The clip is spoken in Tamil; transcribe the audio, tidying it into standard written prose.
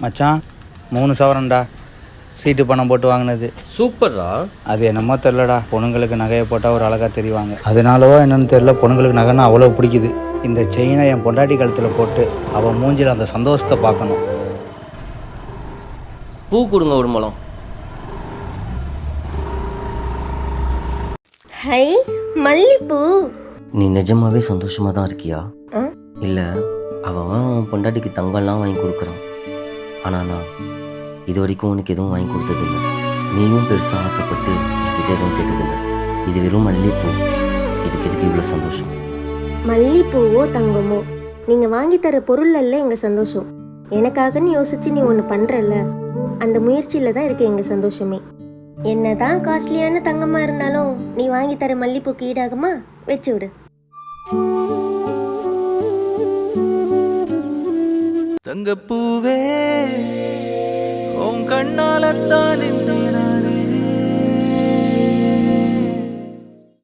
மச்சான் 3 சவரன்டா. சீட்டு பணம் போட்டு வாங்கினது. சூப்பர்ரா. அது என்னமோ தெரிலடா, பொண்ணுங்களுக்கு நகையை போட்டால் ஒரு அழகாக தெரிவாங்க. அதனாலவோ என்னன்னு தெரில, பொண்ணுங்களுக்கு நகைன்னா அவ்வளோ பிடிக்குது. இந்த செயினை என் பொண்டாட்டி கழுத்தில் போட்டு அவன் மூஞ்சில் அந்த சந்தோஷத்தை பார்க்கணும். பூ கொடுங்க ஒரு முழம். ஹை, மல்லிப்பூ. நீ நிஜமாவே சந்தோஷமா தான் இருக்கியா? இல்லை அவன் பொண்டாட்டிக்கு தங்கம்லாம் வாங்கி கொடுக்குறான். ஆனால் நான் இது வரைக்கும் உனக்கு எதுவும் வாங்கி கொடுத்ததில்லை. நீயும் பெருசாக ஆசைப்பட்டு என்கிட்ட எதுவும் கேட்டதில்லை. இது வெறும் மல்லிகைப்பூ. இதுக்கு எதுக்கு இவ்வளோ சந்தோஷம்? மல்லிப்பூவோ தங்கமோ நீங்கள் வாங்கி தர பொருள்ல எங்கள் சந்தோஷம். எனக்காகன்னு யோசிச்சு நீ ஒன்று பண்ணுறல்ல, அந்த முயற்சியில் தான் இருக்கு எங்கள் சந்தோஷமே. என்னதான் காஸ்ட்லியான தங்கமாக இருந்தாலும் நீ வாங்கி தர மல்லிப்பூக்கு ஈடாகுமா? வச்சு விடு. தங்கப்பூவே உன் கண்ணாலத்தான்